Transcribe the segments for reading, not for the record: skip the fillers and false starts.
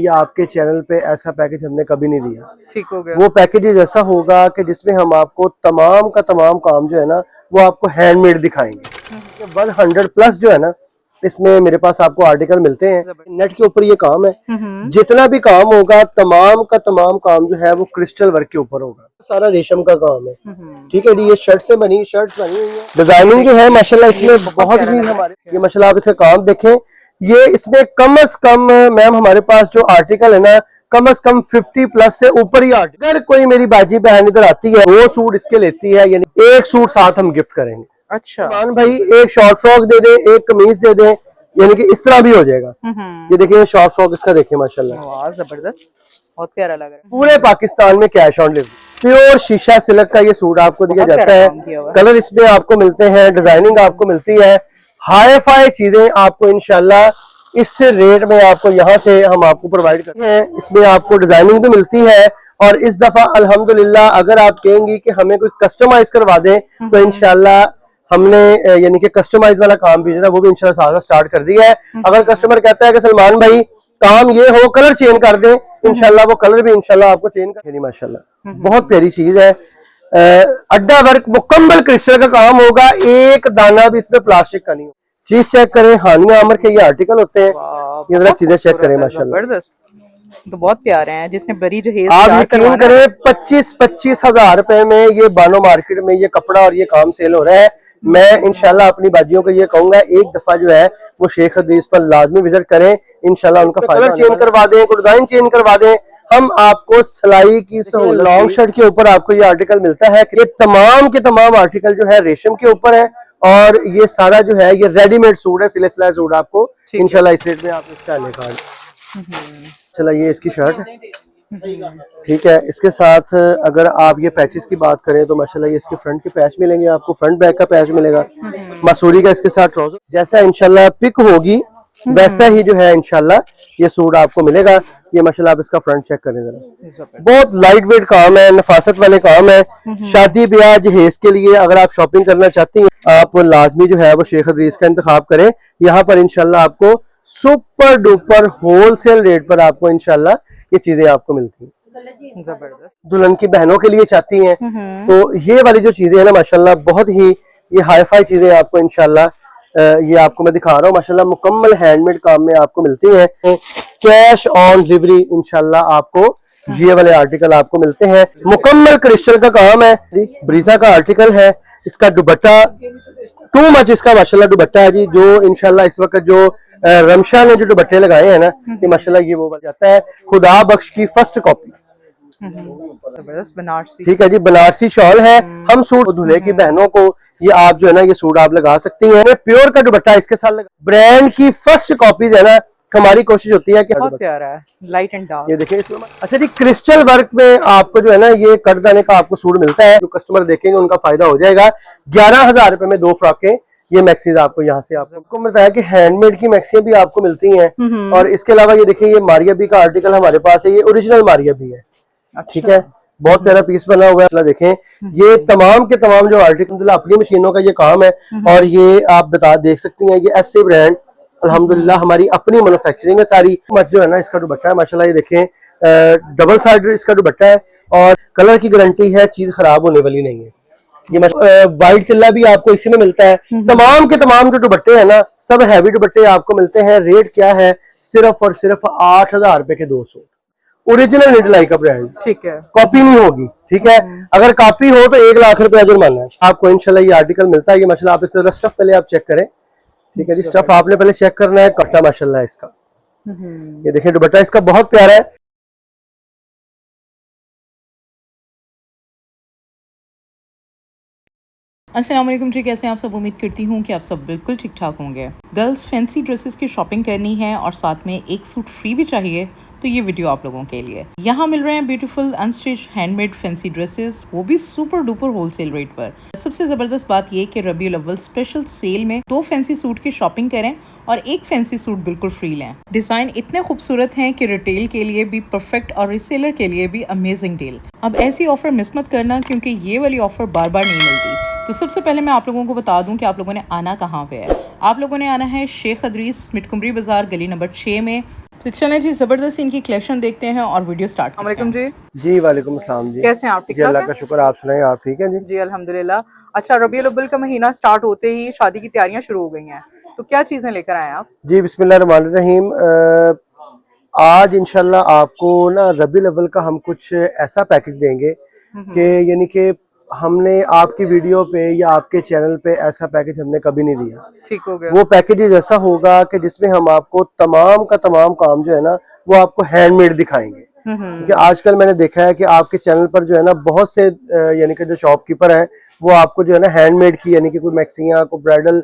ये आपके चैनल पे ऐसा पैकेज हमने कभी नहीं दिया। ठीक हो गया। वो पैकेज ऐसा होगा कि जिसमें हम आपको तमाम का तमाम काम जो है ना वो आपको हैंडमेड दिखाएंगे। 100 प्लस जो है ना इसमें मेरे पास आपको आर्टिकल मिलते हैं। नेट के ऊपर ये काम है। जितना भी काम होगा तमाम का तमाम काम जो है वो क्रिस्टल वर्क के ऊपर होगा। सारा रेशम का काम है। ठीक है जी। ये शर्ट बनी हुई है। डिजाइनिंग जो है माशाल्लाह इसमें बहुत ही हमारे ये माशाल्लाह आप इसका काम देखें। ये इसमें कम से कम मैम हमारे पास जो आर्टिकल है ना कम से कम 50 प्लस से ऊपर ही आर्टिकल। अगर कोई मेरी बाजी बहन इधर आती है 2 सूट इसके लेती है यानी 1 सूट साथ हम गिफ्ट करेंगे। अच्छा मान भाई एक शॉर्ट फ्रॉक दे दे, एक कमीज दे दे, यानी कि इस तरह भी हो जाएगा। ये देखिए शॉर्ट फ्रॉक इसका देखिए माशाल्लाह जबरदस्त, बहुत प्यारा लग रहा है। पूरे पाकिस्तान में कैश ऑन डिलीवरी। प्योर शीशा सिल्क का ये सूट आपको दिया जाता है। कलर इसमें आपको मिलते हैं, डिजाइनिंग आपको मिलती है, हाई फाई चीजें आपको इंशाल्लाह इस रेट में आपको यहाँ से हम आपको प्रोवाइड करते हैं। इसमें आपको डिजाइनिंग भी मिलती है और इस दफा अल्हम्दुलिल्लाह अगर आप कहेंगी कि हमें कोई कस्टमाइज करवा दें तो इंशाल्लाह हमने यानी कि कस्टमाइज वाला काम भी जो है वो भी इंशाल्लाह स्टार्ट कर दिया है। अगर कस्टमर कहता है कि सलमान भाई काम ये हो कलर चेंज कर दें, इंशाल्लाह वो कलर भी इंशाल्लाह आपको चेंज कर देंगे। माशाल्लाह बहुत प्यारी चीज है। अड्डा वर्क मुकम्मल क्रिस्टल का काम होगा, एक दाना भी इसमें प्लास्टिक का नहीं हो। चीज चेक करें, हानिया अमर के ये आर्टिकल होते हैं। ये जरा चीजें चेक करें माशाल्लाह तो बहुत प्यारे हैं। जिसमें बड़ी जो है आप यकीन करें 25-25 हजार रुपए में ये बानो मार्केट में ये कपड़ा और ये काम सेल हो रहा है। मैं इंशाल्लाह अपनी बाजियों को ये कहूंगा एक दफा जो है वो शेख हदीस पर लाजमी विजिट करें। इंशाल्लाह उनका कलर चेंज करवा दें, डिजाइन चेंज करवा दें, हम आपको सिलाई की सहूलत। लॉन्ग शर्ट के ऊपर आपको ये आर्टिकल मिलता है। ये तमाम के तमाम आर्टिकल जो है रेशम के ऊपर है और ये सारा जो है ये रेडीमेड सूट है, सिले सिलाए सूट आपको इंशाल्लाह इस रेट में आप इसका निकाल। चला ये इसकी शर्ट है, ठीक है। इसके साथ अगर आप ये पैचेस की बात करें तो माशाल्लाह ये इसके फ्रंट के पैच मिलेंगे आपको, फ्रंट बैक का पैच मिलेगा, मसूरी का इसके साथ ट्राउजर। जैसा इंशाल्लाह पिक होगी वैसा ही जो है इंशाल्लाह ये सूट आपको मिलेगा। ये माशाल्लाह आप इसका फ्रंट चेक करें जरा, बहुत लाइट वेट काम है, नफासत वाले काम है। शादी ब्याह जहेज के लिए अगर आप शॉपिंग करना चाहती हैं आप लाजमी जो है वो शेख हदीस का इंतखाब करें। यहाँ पर इंशाल्लाह आपको सुपर डुपर होलसेल रेट पर आपको इंशाल्लाह ये चीजें आपको मिलती हैं। जबरदस्त। दुल्हन की बहनों के लिए चाहती हैं तो ये वाली जो चीजें हैं ना माशाल्लाह बहुत ही ये हाई फाई चीजें आपको इंशाल्लाह ये आपको मैं दिखा रहा हूँ माशाल्लाह मुकम्मल हैंडमेड काम में आपको मिलती हैं। कैश ऑन डिलीवरी इंशाल्लाह आपको ये वाले आर्टिकल आपको मिलते हैं। मुकम्मल क्रिस्टल का काम है, ब्रीजा का आर्टिकल है। इसका दुपट्टा टू मच इसका माशाल्लाह दुपट्टा है जी, जो इंशाल्लाह इस वक्त जो रमशा ने जो दुपट्टे लगाए हैं ना कि माशाल्लाह ये वो बन जाता है। खुदा बख्श की फर्स्ट कॉपी, बनारसी, ठीक है जी, बनारसी शॉल है। हम सूट दूल्हे की बहनों को ये आप जो है ना ये सूट आप लगा सकती हैं। प्योर का दुपट्टा इसके साथ लगा, ब्रांड की फर्स्ट कॉपीज है ना। हमारी कोशिश होती है कि बहुत प्यारा है, लाइट एंड डार्क। ये देखिए इसमें अच्छा जी क्रिस्टल वर्क में आपको जो है ना ये कटदाने का आपको सूट मिलता है। जो कस्टमर देखेंगे उनका फायदा हो जाएगा। 11,000 रुपए में 2 फ्रॉकें ये मैक्सीज आपको यहाँ से आपको बताया कि हैंडमेड की मैक्सियां भी आपको मिलती हैं। और इसके अलावा ये देखिए ये मारिया बी का आर्टिकल हमारे पास है, ये ओरिजिनल मारिया बी है। ठीक है, बहुत प्यारा पीस बना हुआ है। देखें ये तमाम के तमाम जो आर्टिकल अपनी मशीनों का ये काम है और ये आप देख सकती हैं ये ऐसे ब्रांड अल्हम्दुलिल्लाह हमारी अपनी मैन्युफैक्चरिंग है सारी। मत जो है ना इसका दुपट्टा है माशाल्लाह ये देखें डबल साइड इसका दुपट्टा है और कलर की गारंटी है, चीज खराब होने वाली नहीं है। ये वाइट चिल्ला भी आपको इसी में मिलता है। तमाम के तमाम जो दुपट्टे हैं ना सब हैवी दुपट्टे आपको मिलते हैं। रेट क्या है, सिर्फ और सिर्फ 8,000 रुपए के 2 सूट, ओरिजिनल निडलाई का ब्रांड, ठीक है, कॉपी नहीं होगी। ठीक है, अगर कॉपी हो तो 1 लाख रुपए जुर्माना है आपको। इंशाल्लाह ये आर्टिकल मिलता है। ये माशाल्लाह आप इस तरह स्टफ पहले आप चेक करें, ठीक है जी, स्टफ आपने पहले चेक करना है। कपड़ा माशाल्लाह इसका ये देखिए दुपट्टा इसका बहुत प्यारा है। अस्सलाम वालेकुम जी, कैसे हैं आप सब? उम्मीद करती हूँ कि आप सब बिल्कुल ठीक ठाक होंगे। गर्ल्स फैंसी ड्रेसेस की शॉपिंग करनी है और साथ में एक सूट फ्री भी चाहिए तो ये वीडियो आप लोगों के लिए। यहाँ मिल रहे हैं beautiful unstitch handmade fancy dresses, वो भी सुपर डुपर होलसेल रेट पर। सबसे जबरदस्त बात ये कि रबीउल अव्वल स्पेशल सेल में 2 फैंसी सूट की शॉपिंग करें और 1 फैंसी सूट बिल्कुल फ्री लें। डिजाइन इतने खूबसूरत हैं कि रिटेल के लिए भी परफेक्ट और रीसेलर के लिए भी अमेजिंग डील। अब ऐसी ऑफर मिस मत करना क्योंकि ये वाली ऑफर बार बार नहीं मिलती। तो सबसे पहले मैं आप लोगों को बता दूं कि आप लोगों ने आना कहाँ पे है। आप लोगों ने आना है शेख हदीस मिटकुमरी बाजार गली नंबर 6 में। तो चलें जी, ज़बरदस्त इनकी कलेक्शन देखते हैं और वीडियो स्टार्ट करते हैं। वालेकुम जी, जी वालेकुम अस्सलाम जी। कैसे हैं आप? ठीक जी अल्लाह ठाक का हैं? शुक्र, आप सुनाएं, आप ठीक हैं जी? जी अल्हम्दुलिल्लाह। अच्छा, रबीउल अव्वल का महीना स्टार्ट होते ही शादी की तैयारियां शुरू हो गई हैं, तो क्या चीजें लेकर आए हैं आप? जी बिस्मिल्लाहिर्रहमानिर्रहीम। आज इंशाल्लाह आपको ना रबीउल अव्वल का हम कुछ ऐसा पैकेज देंगे कि यानी कि हमने आपकी वीडियो पे या आपके चैनल पे ऐसा पैकेज हमने कभी नहीं दिया। ठीक हो गया। वो पैकेज ऐसा होगा कि जिसमें हम आपको तमाम का तमाम काम जो है ना वो आपको हैंडमेड दिखाएंगे। क्योंकि आजकल मैंने देखा है कि आपके चैनल पर जो है ना बहुत से यानी कि जो शॉपकीपर हैं वो आपको जो है ना हैंडमेड की यानी कि कोई मैक्सियां कोई ब्राइडल,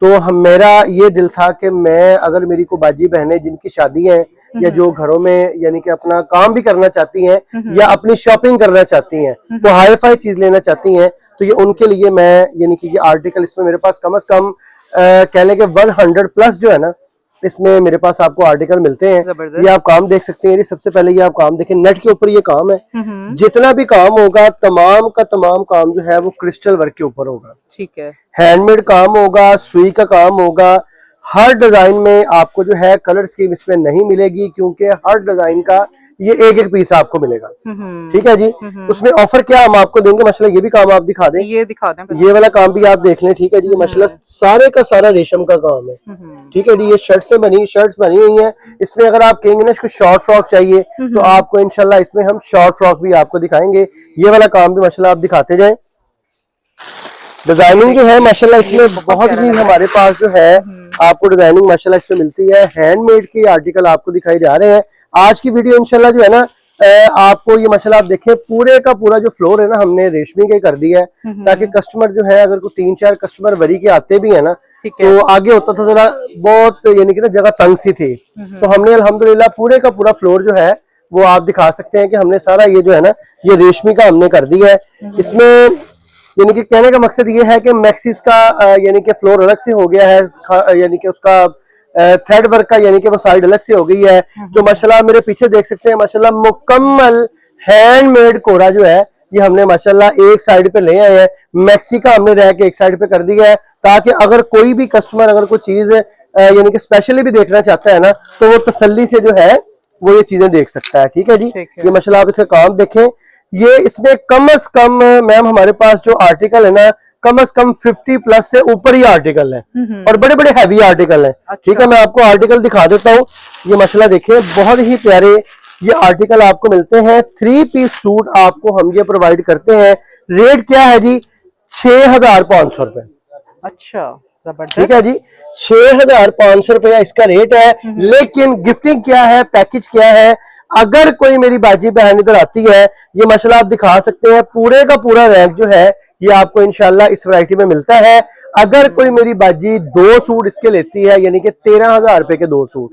तो हम मेरा ये दिल था कि मैं अगर मेरी को बाजी बहनें जिनकी शादी है या जो घरों में यानी कि अपना काम भी करना चाहती हैं या अपनी शॉपिंग करना चाहती हैं वो हाई फाई चीज लेना चाहती हैं, तो ये उनके लिए मैं यानी कि ये आर्टिकल इसमें मेरे पास कम से कम कह लें कि 100 प्लस जो है ना इसमें मेरे पास आपको आर्टिकल मिलते हैं। जबरदस्त। ये आप काम देख सकते हैं। ये सबसे पहले ये आप काम देखें, नेट के ऊपर ये काम है। जितना भी काम होगा तमाम का तमाम काम जो है वो क्रिस्टल वर्क के ऊपर होगा, ठीक है। हैंडमेड काम होगा, सुई का काम होगा। हर डिजाइन में आपको जो है कलर स्कीम इसमें नहीं मिलेगी क्योंकि हर डिजाइन का ये एक एक पीस आपको मिलेगा। ठीक है जी। उसमें ऑफर क्या हम आपको देंगे, माशाल्लाह ये भी काम आप दिखा दें, ये दिखा दें पहले। ये वाला काम भी आप देख लें। ठीक है जी, ये माशाल्लाह सारे का सारा रेशम का काम है। ठीक है जी, ये शर्ट्स बनी हुई हैं। इसमें अगर आप कहेंगे ना इसको शॉर्ट फ्रॉक चाहिए तो आपको इंशाल्लाह इसमें हम शॉर्ट फ्रॉक भी आपको दिखाएंगे। ये वाला काम भी माशाल्लाह आप दिखाते जाएं। डिजाइनिंग जो है माशाल्लाह इसमें बहुत ही हमारे पास जो है आपको डिजाइनिंग माशाल्लाह इसमें मिलती है। हैंडमेड के आर्टिकल आपको दिखाई जा रहे हैं। आज की वीडियो इंशाल्लाह जो है ना आपको ये माशाल्लाह आप देखें पूरे का पूरा जो फ्लोर है ना हमने रेशमी का कर दिया है ताकि कस्टमर जो है अगर कोई 3-4 कस्टमर वरी के आते भी है ना तो आगे होता था जरा बहुत यानी कि ना जगह तंग सी थी, तो हमने अल्हम्दुलिल्लाह पूरे का पूरा फ्लोर जो है वो आप दिखा सकते हैं कि हमने सारा ये जो है ना ये रेशमी का हमने कर दिया है। इसमें यानी कि कहने का मकसद ये है कि मैक्सिस का यानी कि फ्लोर अलग से हो गया है, यानी कि उसका थ्रेड वर्क का यानी कि वो साइड अलग से हो गई है। जो माशाल्लाह मेरे पीछे देख सकते हैं माशाल्लाह मुकम्मल हैंडमेड कोरा जो है ये हमने माशाल्लाह एक साइड पे ले आए हैं। मैक्सी का हमने रह के एक साइड पे कर दिया है ताकि अगर कोई भी कस्टमर अगर कोई चीज यानी कि स्पेशली भी देखना चाहता है ना तो वो तसल्ली से जो है वो ये चीजें देख सकता है। ठीक है जी। ये माशाल्लाह आप इसका काम देखें। ये इसमें कम से कम मैम हमारे पास जो आर्टिकल है ना कम से कम 50 प्लस से ऊपर ही आर्टिकल है और बड़े बड़े हैवी आर्टिकल हैं। ठीक है, मैं आपको आर्टिकल दिखा देता हूँ। ये मसला देखिए, बहुत ही प्यारे ये आर्टिकल आपको मिलते हैं। 3 पीस सूट आपको हम ये प्रोवाइड करते हैं। रेट क्या है जी? 6,500 रुपए। अच्छा, जबरदस्त। ठीक है जी, 6,500 रुपया इसका रेट है। लेकिन गिफ्टिंग क्या है, पैकेज क्या है? अगर कोई मेरी बाजी बहन इधर आती है, ये मसला आप दिखा सकते हैं, पूरे का पूरा रैक जो है ये आपको इंशाल्लाह इस वैरायटी में मिलता है। अगर कोई मेरी बाजी 2 सूट इसके लेती है यानी कि 13,000 रुपए के 2 सूट,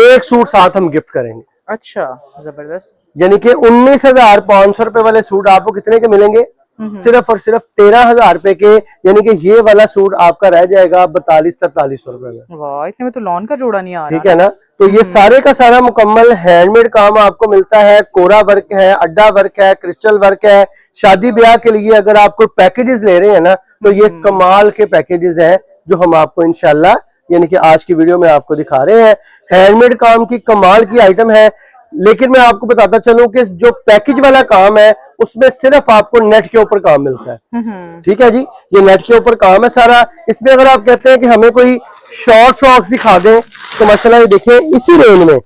एक सूट साथ हम गिफ्ट करेंगे। अच्छा, जबरदस्त। यानी कि 19,500 रुपए वाले सूट आपको कितने के मिलेंगे? सिर्फ और सिर्फ 13,000 रुपए के। यानी कि ये वाला सूट आपका रह जाएगा 42-43 रुपए में। वाह, इतने में तो लॉन का जोड़ा नहीं आ रहा। ठीक है ना। तो ये सारे का सारा मुकम्मल हैंडमेड काम आपको मिलता है। कोरा वर्क है, अड्डा वर्क है, क्रिस्टल वर्क है। शादी ब्याह के लिए अगर आप कोई पैकेजेस ले रहे हैं ना तो ये कमाल के पैकेजेस हैं जो हम आपको इंशाल्लाह यानी कि आज की वीडियो में आपको दिखा रहे हैं। हैंडमेड काम की कमाल की आइटम है। लेकिन मैं आपको बताता चलूं कि जो पैकेज वाला काम है उसमें सिर्फ आपको नेट के ऊपर काम मिलता है। ठीक है जी, ये नेट के ऊपर काम है सारा। इसमें अगर आप कहते हैं कि हमें कोई शॉर्ट फ्रॉक्स दिखा दें तो माशाल्लाह ये देखिए इसी रेंज में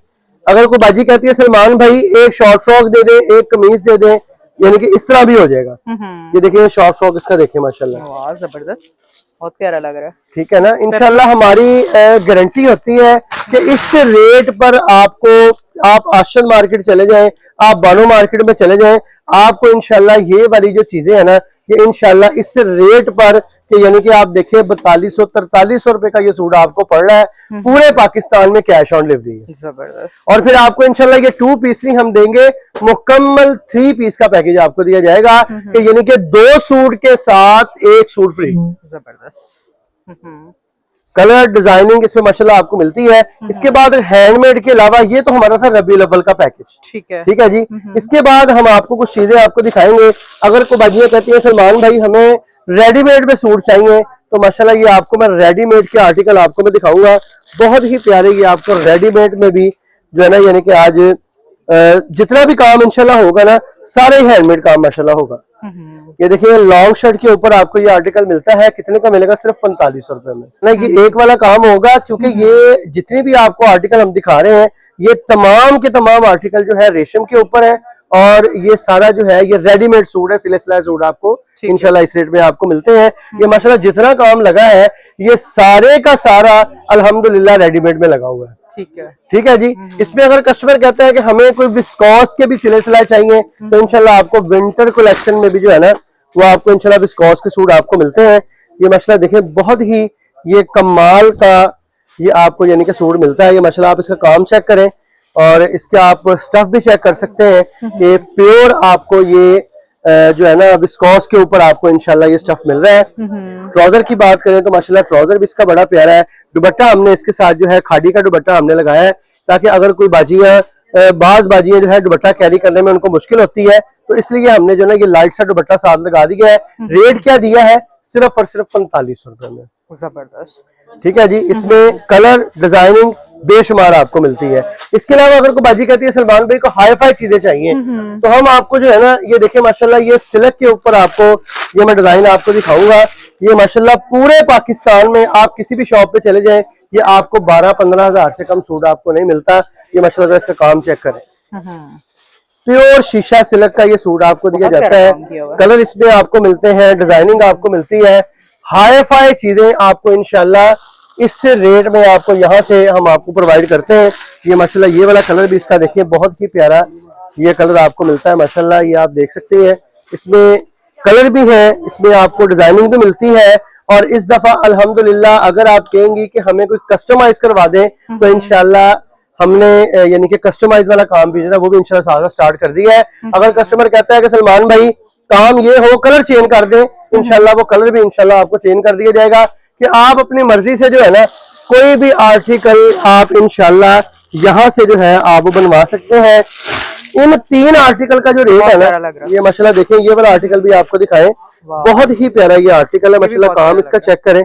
अगर कोई बाजी कहती है सलमान भाई एक शॉर्ट फ्रॉक दे दे, एक कमीज दे दे, यानी कि इस तरह भी हो जाएगा। ये देखिए शॉर्ट फ्रॉक इसका देखिए माशाल्लाह, वाह जबरदस्त, बहुत प्यारा लग रहा है। ठीक है ना। इंशाल्लाह हमारी गारंटी होती है कि इस रेट पर आपको, आप आशन मार्केट चले जाएं, आप बानो मार्केट में चले जाएं, आपको इंशाल्लाह ये वाली जो चीजें है ना ये इंशाल्लाह इस रेट पर कि यानी कि आप देखिए 4200-4300 रुपए का ये सूट आपको पड़ रहा है पूरे पाकिस्तान में कैश ऑन डिलीवरी है। जबरदस्त। और फिर आपको इंशाल्लाह ये 2 पीस नहीं हम देंगे, मुकम्मल 3 पीस का पैकेज आपको दिया जाएगा कि यानी कि 2 सूट के साथ 1 सूट फ्री। जबरदस्त। कलर डिजाइनिंग इसमें माशाल्लाह आपको मिलती है। इसके बाद हैंडमेड के अलावा ये तो हमारा था रबीउल अव्वल का पैकेज। ठीक है जी। इसके बाद हम आपको कुछ चीजें आपको दिखाएंगे। अगर कोई बाजियां कहती है सलमान भाई हमें रेडीमेड में सूट चाहिए तो माशाल्लाह ये आपको मैं रेडीमेड के आर्टिकल आपको मैं दिखाऊंगा। बहुत ही प्यारे ये आपको रेडीमेड में भी जो है ना, यानी कि आज जितना भी काम इंशाल्लाह होगा ना, सारे हैंडमेड काम माशाल्लाह होगा। ये देखिए लॉन्ग शर्ट के ऊपर आपको ये आर्टिकल मिलता है, कितने का मिलेगा? सिर्फ 4500 रुपए में ना। ये एक वाला काम होगा, क्योंकि ये जितने भी आपको आर्टिकल हम दिखा रहे हैं, ये तमाम के तमाम आर्टिकल जो है रेशम के ऊपर है, और ये सारा जो है ये रेडीमेड सूट है, सिले सिलाए सूट आपको इंशाल्लाह इस रेट में आपको मिलते हैं। ये माशाल्लाह जितना काम लगा है ये सारे का सारा अल्हम्दुलिल्लाह रेडीमेड में लगा हुआ है। ठीक है जी। इसमें अगर कस्टमर कहता है कि हमें कोई विस्कॉस के भी सिले सिलाए चाहिए, तो इंशाल्लाह आपको विंटर कलेक्शन में भी जो है ना, वो आपको इंशाल्लाह विस्कॉस के सूट आपको मिलते हैं। ये माशाल्लाह देखें, बहुत ही ये कमाल का ये आपको यानी कि सूट मिलता है। ये माशाल्लाह आप इसका काम चेक करें, और इसके आप स्टफ भी चेक कर सकते हैं कि प्योर आपको ये जो है ना विस्कॉस के ऊपर आपको इंशाल्लाह ये स्टफ मिल रहा है। ट्राउजर की बात करें तो माशाल्लाह ट्राउजर भी इसका बड़ा प्यारा है। दुपट्टा हमने इसके साथ जो है खादी का दुपट्टा हमने लगाया है, ताकि अगर कोई बाज बाजियां जो है दुपट्टा कैरी करने में उनको मुश्किल होती है, तो इसलिए हमने जो है ये लाइट सा दुपट्टा साथ लगा दिया है। रेट क्या दिया है? सिर्फ और सिर्फ 4500 रुपए में। जबरदस्त। ठीक है जी। इसमें कलर डिजाइनिंग बेशुमार आपको मिलती है। इसके अलावा अगर कोई बाजी कहती है सलमान भाई को हाई फाई चीजें चाहिए, तो हम आपको जो है ना, ये देखिए माशाल्लाह ये सिल्क के ऊपर आपको ये मैं डिजाइन आपको दिखाऊंगा। ये माशाल्लाह पूरे पाकिस्तान में आप किसी भी शॉप पे चले जाएं, ये आपको 12-15 हजार से कम सूट आपको नहीं मिलता। ये माशाल्लाह इसका काम चेक करें, प्योर शीशा सिल्क का ये सूट आपको दिया जाता है। कलर इसमें आपको मिलते हैं, डिजाइनिंग आपको मिलती है, हाई फाई चीजें आपको इंशाल्लाह इस रेट में आपको यहाँ से हम आपको प्रोवाइड करते हैं। ये माशाल्लाह ये वाला कलर भी इसका देखिए बहुत ही प्यारा ये कलर आपको मिलता है माशाल्लाह। ये आप देख सकते हैं, इसमें कलर भी है, इसमें आपको डिजाइनिंग भी मिलती है। और इस दफा अल्हम्दुलिल्लाह अगर आप कहेंगी कि हमें कोई कस्टमाइज करवा दें, तो इंशाल्लाह हमने यानी कि कस्टमाइज वाला काम भी जो है वो भी इंशाल्लाह साथ स्टार्ट कर दिया है। अगर कस्टमर कहता है कि सलमान भाई काम ये हो कलर चेंज कर दें, इंशाल्लाह वो कलर भी इंशाल्लाह आपको चेंज कर दिया जाएगा, कि आप अपनी मर्जी से जो है ना कोई भी आर्टिकल आप इंशाल्लाह यहाँ से जो है आप वो बनवा सकते हैं। इन 3 आर्टिकल का जो रेट है ना, ये माशाल्लाह देखें, ये वाला आर्टिकल भी आपको दिखाएं, बहुत ही प्यारा ये आर्टिकल है माशाल्लाह। काम इसका चेक करें,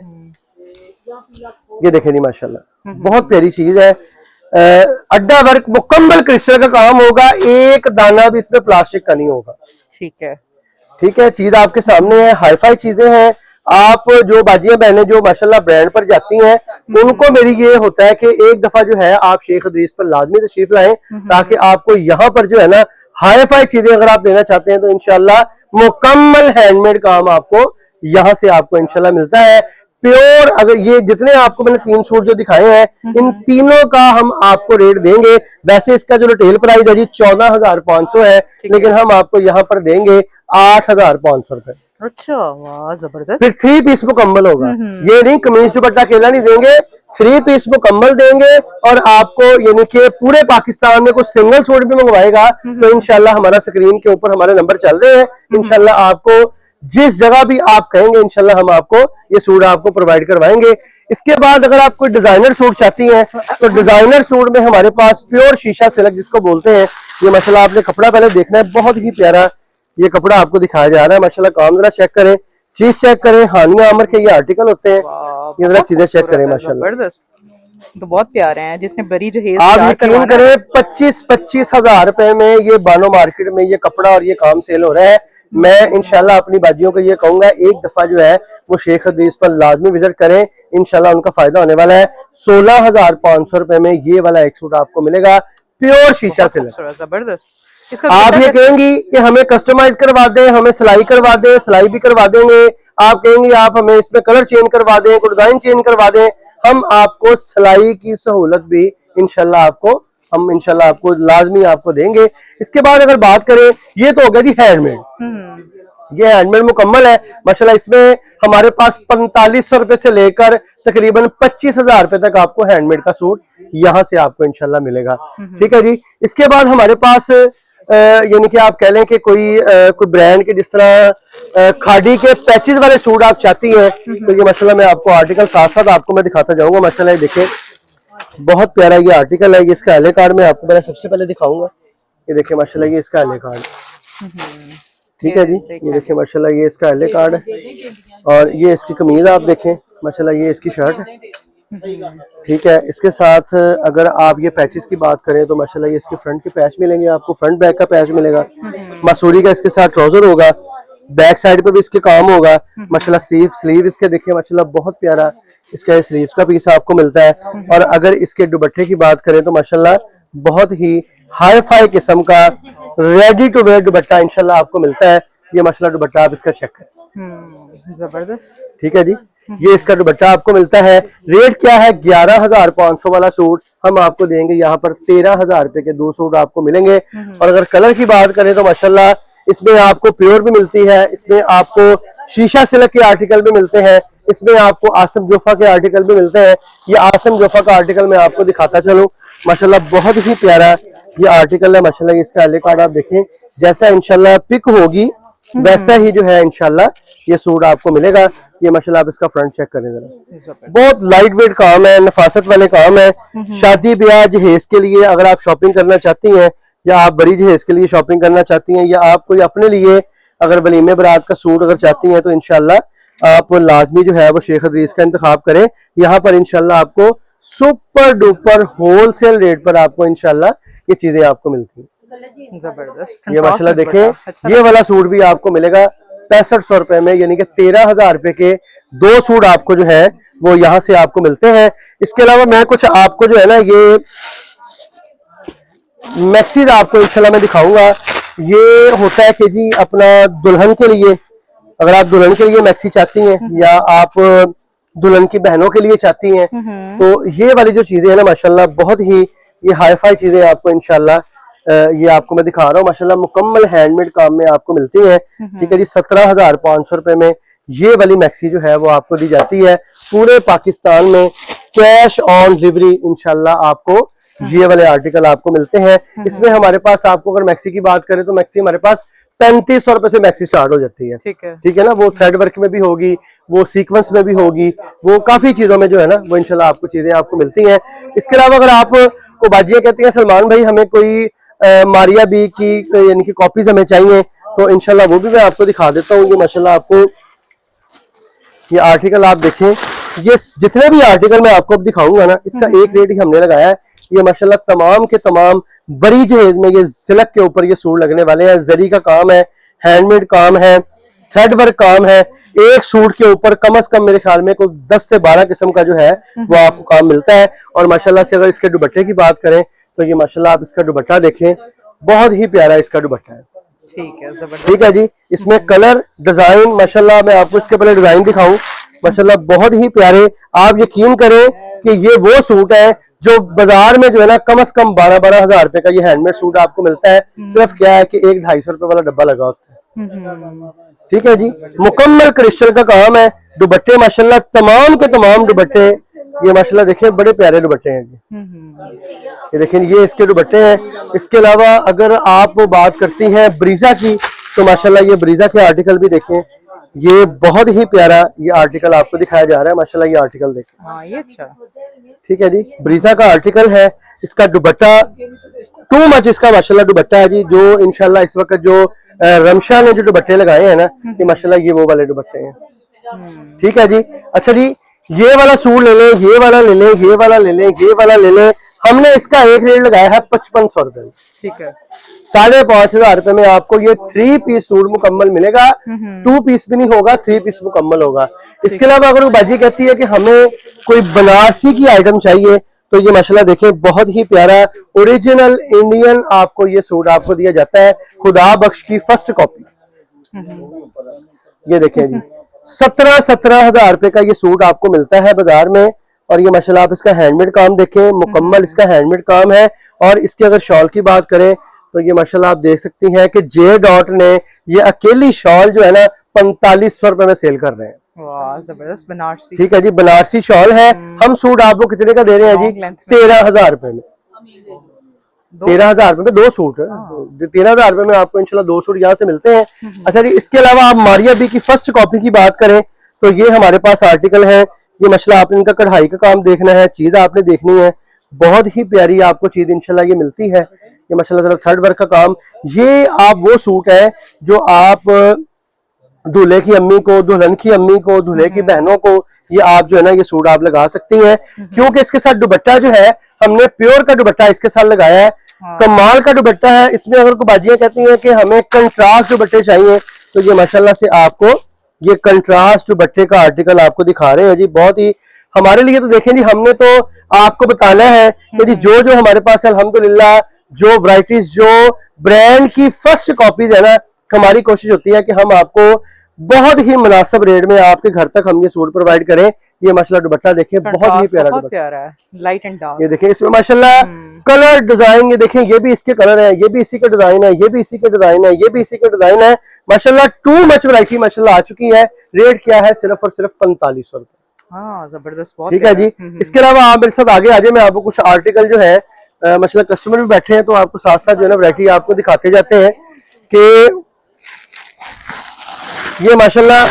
ये देखें नहीं माशाल्लाह बहुत प्यारी चीज है। अड्डा वर्क मुकम्मल क्रिस्टल का काम होगा, एक दाना भी इसमें प्लास्टिक का नहीं होगा। ठीक है, चीज आपके सामने है, हाई फाई चीजें हैं। आप जो बाजियां बहनें जो माशाल्लाह ब्रांड पर जाती हैं, उनको मेरी ये होता है कि एक दफा जो है आप शेख हदीस पर लाजमी तशरीफ लाएं, ताकि आपको यहाँ पर जो है ना हाई फाई चीजें अगर आप लेना चाहते हैं, तो इंशाल्लाह मुकम्मल हैंडमेड काम आपको यहाँ से आपको इंशाल्लाह मिलता है। प्योर अगर ये जितने आपको मैंने 3 सूट जो दिखाए हैं, इन तीनों का हम आपको रेट देंगे। वैसे इसका जो रिटेल प्राइस है जी 14,500 है, लेकिन हम आपको यहाँ पर देंगे 8,500 रुपए। अच्छा, वाह जबरदस्त। फिर 3 पीस मुकम्मल होगा, ये नहीं कमीज दुपट्टा अकेला नहीं देंगे, 3 पीस मुकम्मल देंगे। और आपको यानी कि पूरे पाकिस्तान में कुछ सिंगल सूट भी मंगवाएगा, तो इंशाल्लाह हमारा स्क्रीन के ऊपर हमारे नंबर चल रहे हैं, इंशाल्लाह आपको जिस जगह भी आप कहेंगे इंशाल्लाह हम आपको ये सूट आपको प्रोवाइड करवाएंगे। इसके बाद अगर आप कोई डिजाइनर सूट चाहती हैं, तो डिजाइनर सूट में हमारे पास प्योर शीशा सिल्क जिसको बोलते हैं, ये माशाल्लाह आपने कपड़ा पहले देखना है, बहुत ही प्यारा ये कपड़ा आपको दिखाया जा रहा है माशाल्लाह। काम जरा चेक करें, चीज चेक करें, हानिया आमर के ये आर्टिकल होते हैं, ये जरा चीजें चेक करें माशाल्लाह। तो बहुत प्यारे हैं, जिसने बड़ी जो है आप यकीन करें 25-25 हजार रुपए में ये बानो मार्केट में ये कपड़ा और ये काम सेल हो रहा है। मैं इंशाल्लाह अपनी बाजियों को ये कहूंगा, एक दफा जो है वो शेख हदीस पर लाजमी विजिट करें, इंशाल्लाह उनका फायदा होने वाला है। 16,500 रुपए में ये वाला एक सूट आपको मिलेगा, प्योर शीशा सिल्क। जबरदस्त। आप ये कहेंगी कि हमें कस्टमाइज करवा दें, हमें सिलाई करवा दें, सिलाई भी करवा देंगे। आप कहेंगी आप हमें इसमें कलर चेंज करवा दें, डिजाइन चेंज करवा दें, हम आपको सिलाई की सहूलत भी इंशाल्लाह आपको लाजमी आपको देंगे। इसके बाद अगर बात करें, ये तो हो गया जी हैंडमेड, ये हैंडमेड मुकम्मल है माशाल्लाह। इसमें हमारे पास 4500 रुपए से लेकर तकरीबन 25,000 रुपए तक आपको हैंडमेड का सूट यहाँ से आपको इंशाल्लाह मिलेगा। ठीक है जी। इसके बाद हमारे पास यानी कि आप कह लें कि कोई ब्रांड के जिस तरह खादी के पैचेस वाले सूट आप चाहती हैं, तो ये माशाल्लाह मैं आपको आर्टिकल साथ साथ आपको मैं दिखाता जाऊंगा माशाल्लाह। देखिए बहुत प्यारा ये आर्टिकल है, ये इसका एले कार्ड मैं आपको सबसे पहले दिखाऊंगा। ये देखिए माशाल्लाह ये इसका एले कार्ड, ठीक है जी। ये देखिए माशाल्लाह ये इसका एले कार्ड है, और ये इसकी कमीज आप देखें माशाल्लाह, ये इसकी शर्ट है, ठीक है। इसके साथ अगर आप ये पैचेस की बात करें तो माशाल्लाह ये इसके फ्रंट के पैच मिलेंगे आपको, फ्रंट बैक का पैच मिलेगा, मसूरी का इसके साथ ट्राउजर होगा, बैक साइड पे भी इसके काम होगा माशाल्लाह। स्लीव इसके देखिए माशाल्लाह बहुत प्यारा इसका स्लीव्स का पीस आपको मिलता है। और अगर इसके दुपट्टे की बात करें तो माशाल्लाह बहुत ही हाई फाई किस्म का रेडी टू वेयर दुपट्टा इंशाल्लाह आपको मिलता है। ये माशाल्लाह दुपट्टा आप इसका चेक करें, जबरदस्त। ठीक है जी। ये इसका दुपट्टा आपको मिलता है। रेट क्या है, 11,500 वाला सूट हम आपको देंगे यहाँ पर 13,000 रुपए के 2 सूट आपको मिलेंगे। और अगर कलर की बात करें तो माशाल्लाह इसमें आपको प्योर भी मिलती है, इसमें आपको शीशा सिल्क के आर्टिकल भी मिलते हैं, इसमें आपको आसम जोफा के आर्टिकल भी मिलते हैं। ये आसम जोफा का आर्टिकल मैं आपको दिखाता चलूं, माशाल्लाह बहुत ही प्यारा ये आर्टिकल है माशाल्लाह। इसका एले कार्ड आप देखें, जैसा इंशाल्लाह पिक होगी वैसा ही जो है इंशाल्लाह ये सूट आपको मिलेगा। ये माशाल्लाह आप इसका फ्रंट चेक करें जरा, बहुत लाइट वेट काम है, नफासत वाले काम है। शादी ब्याह जहेज के लिए अगर आप शॉपिंग करना चाहती हैं, या आप बड़ी जहेज के लिए शॉपिंग करना चाहती हैं, या आप कोई अपने लिए अगर वलीमे बरात का सूट अगर चाहती हैं तो इंशाल्लाह आप लाजमी जो है वो शेख हदीस का इंतखाब करें। यहाँ पर इंशाल्लाह आपको सुपर डुपर होलसेल रेट पर आपको इंशाल्लाह ये चीजें आपको मिलती हैं। जबरदस्त। ये माशाल्लाह देखें, ये वाला सूट भी आपको मिलेगा 6500 रुपए में, यानी कि 13,000 रुपए के 2 सूट आपको जो है वो यहाँ से आपको मिलते हैं। इसके अलावा मैं कुछ आपको जो है ना ये मैक्सीज आपको इंशाल्लाह मैं दिखाऊंगा। ये होता है कि जी अपना दुल्हन के लिए, अगर आप दुल्हन के लिए मैक्सी चाहती हैं या आप दुल्हन की बहनों के लिए चाहती हैं, तो ये वाली जो चीजें हैं ना माशाल्लाह बहुत ही ये हाई फाई चीजें आपको इंशाल्लाह ये आपको मैं दिखा रहा हूँ माशाल्लाह मुकम्मल हैंडमेड काम में आपको मिलती हैं। ठीक है जी, 17,500 रुपए में ये वाली मैक्सी जो है वो आपको दी जाती है पूरे पाकिस्तान में। कैश ऑन डिलीवरी इंशाल्लाह आपको ये वाले आर्टिकल आपको मिलते हैं। इसमें हमारे पास आपको अगर मैक्सी की बात करें तो मैक्सी हमारे पास 3500 रुपए से मैक्सी स्टार्ट हो जाती है। ठीक है ना, वो थ्रेड वर्क में भी होगी, वो सीक्वेंस में भी होगी, वो काफी चीजों में जो है ना वो इंशाल्लाह आपको चीजें आपको मिलती हैं। इसके अलावा अगर आप को बाजियां कहती हैं सलमान भाई हमें कोई मारिया बी की यानी कि कॉपीज हमें चाहिए, तो इंशाल्लाह वो भी मैं आपको दिखा देता हूँ। ये माशाल्लाह आपको ये आर्टिकल आप देखें, ये जितने भी आर्टिकल मैं आपको अब दिखाऊंगा ना इसका एक रेट ही हमने लगाया है। ये माशाल्लाह तमाम के तमाम बड़ी जहेज में ये सिल्क के ऊपर ये सूट लगने वाले हैं। जरी का काम है, हैंडमेड काम है, थ्रेड वर्क काम है। एक सूट के ऊपर कम से कम मेरे ख्याल में कोई 10 से 12 किस्म का जो है वो आपको काम मिलता है। और माशाल्लाह से अगर इसके दुपट्टे की बात करें तो ये माशाल्लाह आप इसका दुपट्टा देखें, बहुत ही प्यारा इसका दुपट्टा है। ठीक है जी, इसमें कलर डिजाइन माशाल्लाह मैं आपको इसके पहले डिजाइन दिखाऊं, माशाल्लाह बहुत ही प्यारे। आप यकीन करें कि ये वो सूट है जो बाजार में जो है ना कम से कम 12-12 हजार रुपए का ये हैंडमेड सूट आपको मिलता है। सिर्फ क्या है कि 1-250 रुपए वाला डब्बा लगा होता है। ठीक है जी, मुकम्मल क्रिस्टल का काम है। दुपट्टे माशाल्लाह तमाम के तमाम दुपट्टे ये माशाल्लाह देखिए बड़े प्यारे दुपट्टे हैं जी। ये देखिए ये इसके दुपट्टे हैं। इसके अलावा अगर आप बात करती हैं ब्रीजा की तो माशाल्लाह ये ब्रीजा के आर्टिकल भी देखें, ये बहुत ही प्यारा ये आर्टिकल आपको दिखाया जा रहा है। माशाल्लाह ये आर्टिकल देखें, ये अच्छा। ठीक है जी, ब्रीजा का आर्टिकल है। इसका दुपट्टा टू मच इसका माशाल्लाह दुपट्टा है जी। जो इंशाल्लाह इस वक्त जो रमशा ने जो दुपट्टे लगाए हैं ना ये माशाल्लाह ये वो वाले दुपट्टे हैं। ठीक है जी, अच्छा जी, ये वाला सूट ले लें, ये वाला ले लें, ये वाला ले लें, ये वाला ले लें। हमने इसका एक रेट लगाया है 5500 रुपए। ठीक है, 5,500 रुपए में आपको ये 3 पीस सूट मुकम्मल मिलेगा। 2 पीस भी नहीं होगा, 3 पीस मुकम्मल होगा। इसके अलावा अगर बाजी कहती है कि हमें कोई बनारसी की आइटम चाहिए तो ये माशाल्लाह देखें बहुत ही प्यारा ओरिजिनल इंडियन आपको ये सूट आपको दिया जाता है, खुदा बख्श की फर्स्ट कॉपी। ये देखें जी, 17 हजार रुपए का ये सूट आपको मिलता है बाजार में। और ये माशाल्लाह आप इसका हैंडमेड काम देखें, मुकम्मल इसका हैंडमेड काम है। और इसके अगर शॉल की बात करें तो ये माशाल्लाह आप देख सकती हैं कि जे डॉट ने ये अकेली शॉल जो है ना 4500 रुपए में सेल कर रहे हैं। वाह जबरदस्त बनारसी। ठीक है जी, बनारसी शॉल है। हम सूट आपको कितने का दे रहे हैं जी? 13,000 रुपए में। 13,000 रुपए में 2 सूट है। 13,000 रुपए में आपको इंशाल्लाह 2 सूट यहाँ से मिलते हैं। अच्छा जी, इसके अलावा आप मारिया बी की फर्स्ट कॉपी की बात करें तो ये हमारे पास आर्टिकल है। ये माशाल्लाह आपने इनका कढ़ाई का काम देखना है, चीज आपने देखनी है, बहुत ही प्यारी आपको चीज इंशाल्लाह ये मिलती है। ये माशाल्लाह थर्ड वर्क का काम, ये आप वो सूट है जो आप दूल्हे की अम्मी को, दुल्हन की अम्मी को, दूल्हे की बहनों को ये आप जो है ना ये सूट आप लगा सकती हैं, क्योंकि इसके साथ दुपट्टा जो है हमने प्योर का दुपट्टा इसके साथ लगाया है। कमाल का दुपट्टा है। इसमें अगर कोई बाजियां कहती हैं कि हमें कंट्रास्ट दुपट्टे चाहिए, तो ये माशाल्लाह से आपको ये कंट्रास्ट दुपट्टे का आर्टिकल आपको दिखा रहे हैं जी। बहुत ही हमारे लिए तो देखें जी, हमने तो आपको बताना है कि जी जो जो हमारे पास है अल्हम्दुलिल्लाह, जो वैरायटीज, जो ब्रांड की फर्स्ट कॉपीज है ना, हमारी कोशिश होती है कि हम आपको बहुत ही मुनासिब रेट में आपके घर तक हम ये सूट प्रोवाइड करें। ये माशाल्लाह दुपट्टा देखें, बहुत ही प्यारा दुपट्टा, प्यारा है, लाइट एंड डार्क। ये देखें इसमें माशाल्लाह कलर डिजाइन, ये देखें ये भी इसके कलर है, ये भी इसी का डिजाइन है, ये भी इसी का डिजाइन है, ये भी इसी का डिजाइन है। माशाल्लाह टू मच वैरायटी माशाल्लाह आ चुकी है। रेट क्या है? सिर्फ और सिर्फ 4500 रुपए। हाँ, जबरदस्त, बहुत ठीक है जी। इसके अलावा आप मेरे साथ आगे आ जाए, मैं आपको कुछ आर्टिकल जो है माशाल्लाह कस्टमर भी बैठे हैं तो आपको साथ साथ जो है ना वैरायटी आपको दिखाते जाते हैं कि ये माशाल्लाह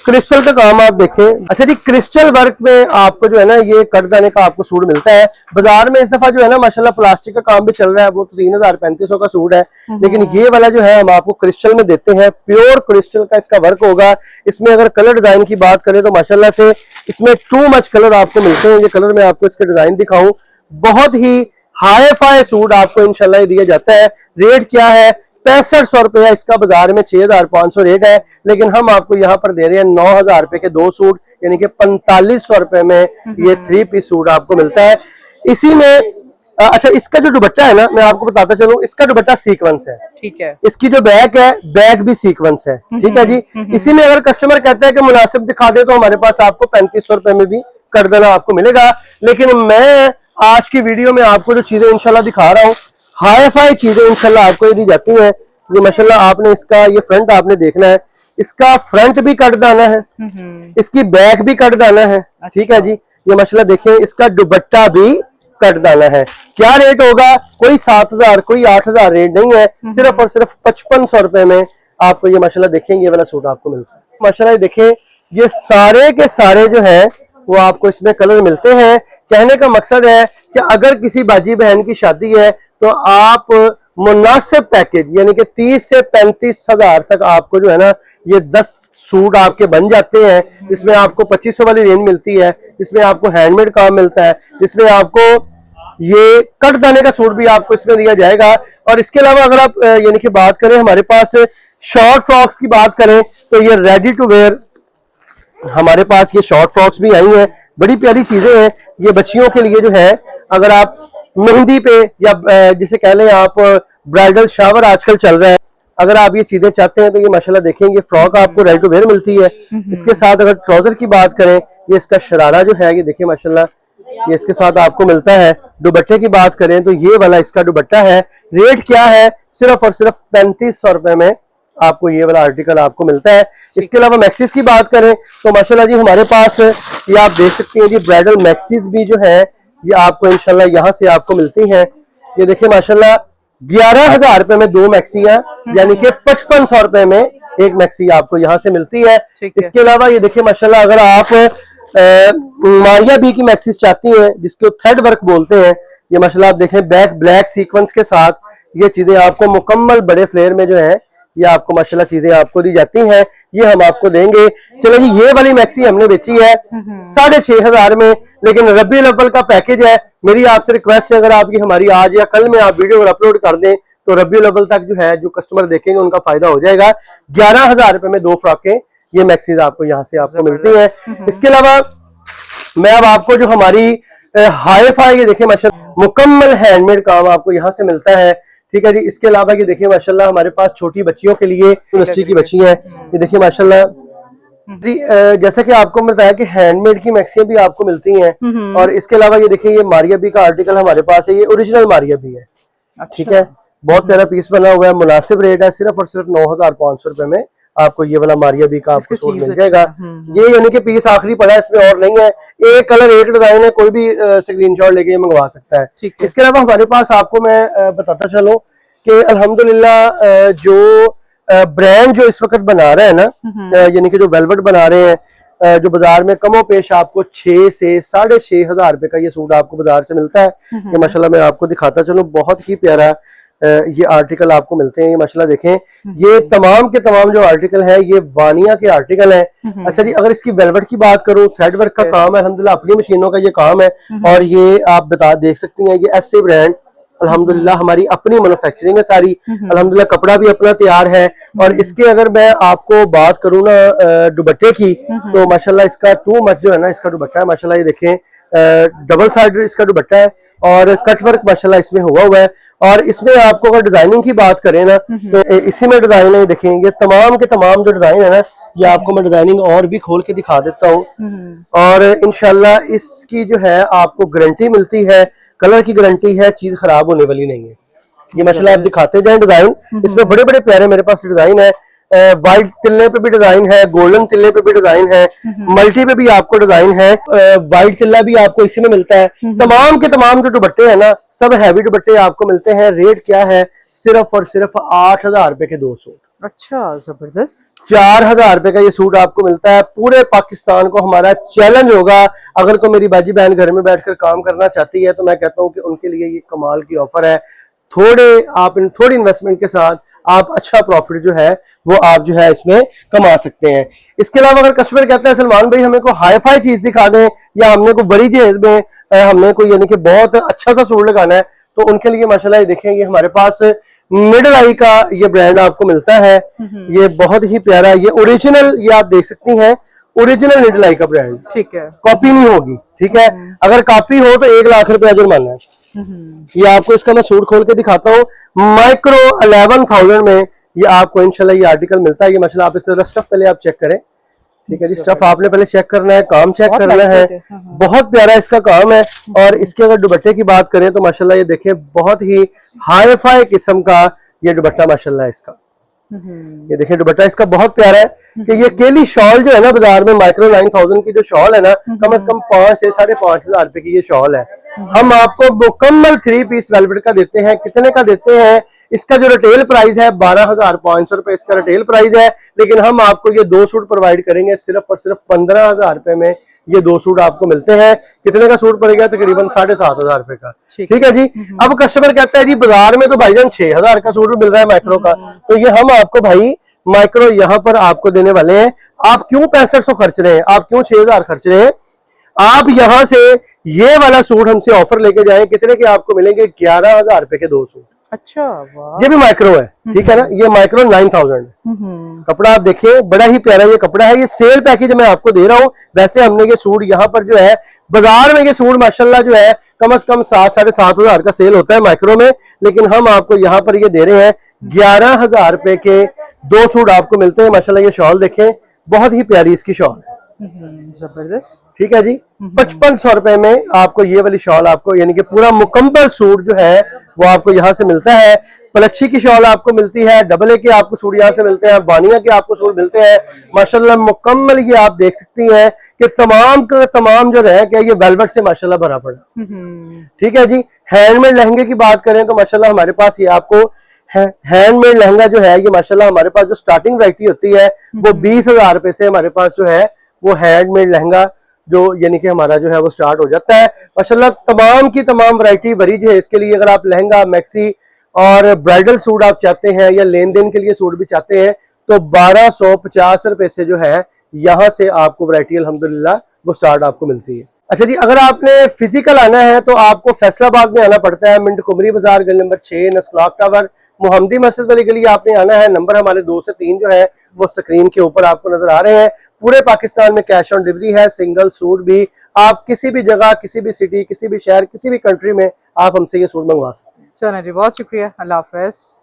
क्रिस्टल का काम आप देखें। अच्छा जी, क्रिस्टल वर्क में आपको जो है ना ये कटदाने का आपको सूट मिलता है। बाजार में इस दफा जो है ना माशाल्लाह प्लास्टिक का काम भी चल रहा है, वो तो 3000-3500 का सूट है, लेकिन ये वाला जो है हम आपको क्रिस्टल में देते हैं। प्योर क्रिस्टल का इसका वर्क होगा। इसमें अगर कलर डिजाइन की बात करें तो माशाल्लाह से इसमें टू मच कलर आपको मिलते हैं। ये कलर में आपको इसके डिजाइन दिखाऊं, बहुत ही हाई फाई सूट आपको इंशाल्लाह दिया जाता है। रेट क्या है? 6500 रुपया इसका, बाजार में 6500 रेट है, लेकिन हम आपको यहाँ पर दे रहे हैं 9000 रुपए के दो सूट, यानी कि 4500 रुपए में ये 3 पीस सूट आपको मिलता है। इसी में अच्छा, इसका जो दुपट्टा है ना, मैं आपको बताता चलूं, इसका दुपट्टा सीक्वेंस है। ठीक है। इसकी जो बैक है, बैक भी सीक्वेंस है। ठीक है जी। इसी में अगर कस्टमर कहता है कि मुनासिब दिखा दे, तो हमारे पास आपको 3500 रुपए में भी कर देना आपको मिलेगा। लेकिन मैं आज की वीडियो में आपको जो चीजें इंशाल्लाह दिखा रहा हूँ, हाई फाई चीजें इंशाल्लाह आपको ये दी जाती हैं। ये माशाल्लाह आपने इसका ये फ्रंट आपने देखना है, इसका फ्रंट भी कट दाना है, इसकी बैक भी कट दाना है। ठीक है जी। ये माशाल्लाह देखें, इसका दुपट्टा भी कट दाना है। क्या रेट होगा? कोई 7000 कोई 8000 रेट नहीं है, सिर्फ और सिर्फ 5500 रुपए में आपको ये माशाल्लाह देखें ये वाला सूट आपको मिलता है। माशाल्लाह देखें, ये सारे के सारे जो है वो आपको इसमें कलर मिलते हैं। कहने का मकसद है कि अगर किसी बाजी बहन की शादी है तो आप मुनासिब पैकेज यानी कि 30 से 35 हजार तक आपको जो है ना ये 10 सूट आपके बन जाते हैं। इसमें आपको 2500 वाली रेंज मिलती है, इसमें आपको हैंडमेड काम मिलता है, इसमें आपको ये कट दाने का सूट भी आपको इसमें दिया जाएगा। और इसके अलावा अगर आप यानी कि बात करें, हमारे पास शॉर्ट फ्रॉक्स की बात करें तो ये रेडी टू वेयर हमारे पास ये शॉर्ट फ्रॉक्स भी आई हैं। बड़ी प्यारी चीजें हैं ये बच्चियों के लिए जो है। अगर आप मेहंदी पे या जिसे कह लें आप ब्राइडल शावर आजकल चल रहा है, अगर आप ये चीजें चाहते हैं तो ये माशाल्लाह देखेंगे फ्रॉक आपको रेडी टू वेयर मिलती है। इसके साथ अगर ट्राउजर की बात करें, ये इसका शरारा जो है ये देखिए माशाल्लाह ये इसके साथ आपको मिलता है। दुपट्टे की बात करें तो ये वाला इसका दुपट्टा है। रेट क्या है? सिर्फ और सिर्फ 3500 रुपए में आपको ये वाला आर्टिकल आपको मिलता है। इसके अलावा मैक्सीज की बात करें तो माशाल्लाह जी हमारे पास ये आप देख सकते हैं जी, ब्राइडल मैक्सीज भी जो है ये आपको इंशाल्लाह यहाँ से आपको मिलती हैं। ये देखिए माशाल्लाह 11000 रुपए में 2 मैक्सियां, यानी कि 5500 रुपए में एक मैक्सी आपको यहाँ से मिलती है। इसके अलावा ये देखिए माशाल्लाह अगर आप मारिया बी की मैक्सीज चाहती हैं जिसको थ्रेड वर्क बोलते हैं, ये माशाल्लाह आप देखें बैक ब्लैक सीक्वेंस के साथ ये चीजें आपको मुकम्मल बड़े फ्लेयर में जो है ये आपको माशाल्लाह चीजें आपको दी जाती हैं। ये हम आपको देंगे। चलो जी, ये वाली मैक्सी हमने बेची है 6500 में, लेकिन रबीउल अव्वल का पैकेज है। मेरी आपसे रिक्वेस्ट है, अगर आपकी हमारी आज या कल में आप वीडियो अगर अपलोड कर दें तो रबीउल अव्वल तक जो है जो कस्टमर देखेंगे उनका फायदा हो जाएगा। 11000 रुपए में 2 फ्रॉकें ये मैक्सीज आपको यहाँ से आपको मिलती हैं। इसके अलावा मैं अब आपको जो हमारी हाई फाई ये देखिए माशाल्लाह मुकम्मल हैंडमेड काम आपको यहाँ से मिलता है। ठीक है जी। इसके अलावा ये देखिए माशाल्लाह हमारे पास छोटी बच्चियों के लिए यूनिवर्सिटी की बच्ची हैं, ये देखिए माशाल्लाह जैसा कि आपको बताया कि हैंडमेड की मैक्सियां भी आपको मिलती हैं। और इसके अलावा ये देखिए ये मारिया बी का आर्टिकल हमारे पास है, ये ओरिजिनल मारिया बी है। ठीक है, बहुत प्यारा पीस बना हुआ है, मुनासिब रेट है, सिर्फ और सिर्फ 9500 रुपए में आपको ये वाला मारिया बी का आपको सूट मिल जाएगा। ये यानी कि पीस आखिरी पड़ा है, इसमें और नहीं है। एक कलर एक डिजाइन है, कोई भी स्क्रीनशॉट लेके मंगवा सकता है। इसके अलावा हमारे पास आपको मैं बताता चलूं कि अल्हम्दुलिल्लाह जो ब्रांड जो इस वक्त बना रहे हैं ना, यानी कि जो वेलवेट बना रहे हैं, जो बाजार में कमो पेश आपको 6 से 6500 रुपए का ये सूट आपको बाजार से मिलता है। ये माशाल्लाह मैं आपको दिखाता चलूं, बहुत ही प्यारा ये आर्टिकल आपको मिलते हैं। ये माशाल्लाह देखें ये तमाम के तमाम जो आर्टिकल है ये वानिया के आर्टिकल हैं। अच्छा जी, अगर इसकी वेलवेट की बात करूं, थ्रेड वर्क का काम है अल्हम्दुलिल्लाह, अपनी मशीनों का ये काम है। और ये आप देख सकती हैं ये एसए ब्रांड अल्हम्दुलिल्लाह हमारी अपनी मैन्युफैक्चरिंग है सारी। अल्हम्दुलिल्लाह कपड़ा भी अपना तैयार है। और इसके अगर मैं आपको बात करूं ना दुपट्टे की, तो माशाल्लाह इसका टू मच जो है ना इसका दुपट्टा है माशाल्लाह, ये देखें डबल साइड इसका दुपट्टा है और कट वर्क माशाल्लाह इसमें हुआ है। और इसमें आपको अगर डिजाइनिंग की बात करें ना तो इसी में डिजाइन है, देखेंगे तमाम के तमाम जो डिजाइन है ना ये आपको मैं डिजाइनिंग और भी खोल के दिखा देता हूँ। और इंशाल्लाह इसकी जो है आपको गारंटी मिलती है, कलर की गारंटी है, चीज खराब होने वाली नहीं है। ये माशाल्लाह आप दिखाते जाएं डिजाइन, इसमें बड़े बड़े प्यारे मेरे पास डिजाइन है। व्हाइट तिल्ले पे भी डिजाइन है, गोल्डन तिल्ले पे भी डिजाइन है, मल्टी पे भी आपको डिजाइन है, व्हाइट तिल्ला भी आपको इसी में मिलता है। तमाम के तमाम जो दुपट्टे हैं ना सब हैवी दुपट्टे आपको मिलते हैं। रेट क्या है, सिर्फ और सिर्फ 8,000 रुपए के 2 सूट। अच्छा, जबरदस्त। 4,000 रुपए का ये सूट आपको मिलता है। पूरे पाकिस्तान को हमारा चैलेंज होगा, अगर कोई मेरी बाजी बहन घर में बैठकर काम करना चाहती है तो मैं कहता हूं कि उनके लिए ये कमाल की ऑफर है। थोड़ी इन्वेस्टमेंट के साथ आप अच्छा प्रॉफिट जो है वो आप जो है इसमें कमा सकते हैं। इसके अलावा अगर कस्टमर कहते हैं सलमान भाई हमें को हाई फाई चीज दिखा दें या हमने को बड़ी जहेज में हमने को यानी कि बहुत अच्छा सा सूट लगाना है, तो उनके लिए माशाल्लाह ये देखेंगे हमारे पास मिडल आई का ये ब्रांड आपको मिलता है। ये बहुत ही प्यारा, ये ओरिजिनल, ये आप देख सकती हैं ओरिजिनल मिडल आई का ब्रांड, ठीक है, कॉपी नहीं होगी, ठीक है। अगर कॉपी हो तो 1 लाख रुपया जुर्माना है। ये आपको इसका मैं सूट खोल के दिखाता हूँ। माइक्रो 11,000 में ये आपको इंशाल्लाह ये आर्टिकल मिलता है। ये माशाल्लाह आप इस तरह स्टफ पहले आप चेक करें, ठीक है जी। स्टफ आपने पहले चेक करना है, काम चेक करना है। बहुत प्यारा इसका काम है। और इसके अगर दुपट्टे की बात करें तो माशाल्लाह ये देखें बहुत ही हाई फाई किस्म का ये दुपट्टा माशाल्लाह इसका। ये देखिए दुपट्टा इसका बहुत प्यारा है कि ये केली शॉल जो है ना बाजार में माइक्रो 9,000 की जो शॉल है ना कम से कम 5 से 5,500 रुपए की ये शॉल है। हम आपको मुकम्मल 3 पीस वेलवेट का देते हैं। कितने का देते हैं, इसका जो रिटेल प्राइस है 12,500 रुपए इसका रिटेल प्राइस है, लेकिन हम आपको ये 2 सूट प्रोवाइड करेंगे सिर्फ और सिर्फ 15,000 रुपए में। ये 2 सूट आपको मिलते हैं। कितने का सूट पड़ेगा, तकरीबन 7,500 रुपए का, ठीक है जी। अब कस्टमर कहता है जी बाजार में तो भाईजान 6,000 का सूट मिल रहा है माइक्रो का, तो ये हम आपको भाई माइक्रो यहाँ पर आपको देने वाले हैं। आप क्यों 6500 खर्च रहे हैं, आप क्यों 6,000 खर्च रहे हैं? आप यहां से ये वाला सूट हमसे ऑफर लेके जाएं, कितने के आपको मिलेंगे, 11,000 रुपए के 2 सूट। अच्छा, वाह। ये भी माइक्रो है, ठीक है ना। ये माइक्रो 9,000 कपड़ा आप देखिए, बड़ा ही प्यारा ये कपड़ा है। ये सेल पैकेज मैं आपको दे रहा हूँ। वैसे हमने ये सूट यहाँ पर जो है बाजार में ये सूट माशाल्लाह जो है कम से कम 7,500 का सेल होता है माइक्रो में, लेकिन हम आपको यहाँ पर ये दे रहे हैं 11,000 रुपए के 2 सूट आपको मिलते हैं। माशाल्लाह ये शॉल देखें, बहुत ही प्यारी इसकी शॉल, जबरदस्त, ठीक है जी। 5500 रुपए में आपको ये वाली शॉल आपको यानी कि पूरा मुकम्मल सूट जो है वो आपको यहाँ से मिलता है। पलच्छी की शॉल आपको मिलती है, डबल ए के आपको सूट यहाँ से मिलते हैं, वानिया के आपको सूट मिलते हैं। माशाल्लाह मुकम्मल ये आप देख सकती हैं कि तमाम का तमाम जो रैक है ये वेलवेट से माशाल्लाह भरा पड़ा, ठीक है जी। हैंडमेड लहंगे की बात करें तो माशाल्लाह हमारे पास ये आपको हैंडमेड लहंगा जो है ये माशाल्लाह हमारे पास जो स्टार्टिंग वैरायटी होती है वो 20,000 रुपए से हमारे पास जो है वो हैंडमेड लहंगा जो यानी कि हमारा जो है वो स्टार्ट हो जाता है। माशाल्लाह तमाम की तमाम वैरायटी वरीज है इसके लिए। अगर आप लहंगा, मैक्सी और ब्राइडल सूट आप चाहते हैं या लेन देन के लिए सूट भी चाहते हैं तो 1250 रुपए से जो है यहाँ से आपको वैरायटी अल्हम्दुलिल्लाह वो स्टार्ट आपको मिलती है। अच्छा जी, अगर आपने फिजिकल आना है तो आपको फैसलाबाद में आना पड़ता है, मिंट कुमरी बाजार गली नंबर 6 नस्क्लॉक टावर मोहम्मदी मस्जिद वाली गली आपने आना है। नंबर हमारे 2 से 3 जो है वो स्क्रीन के ऊपर आपको नजर आ रहे हैं। पूरे पाकिस्तान में कैश ऑन डिलीवरी है। सिंगल सूट भी आप किसी भी जगह, किसी भी सिटी, किसी भी शहर, किसी भी कंट्री में आप हमसे ये सूट मंगवा सकते हैं। चलो जी, बहुत शुक्रिया, अल्लाह हाफ़िज़।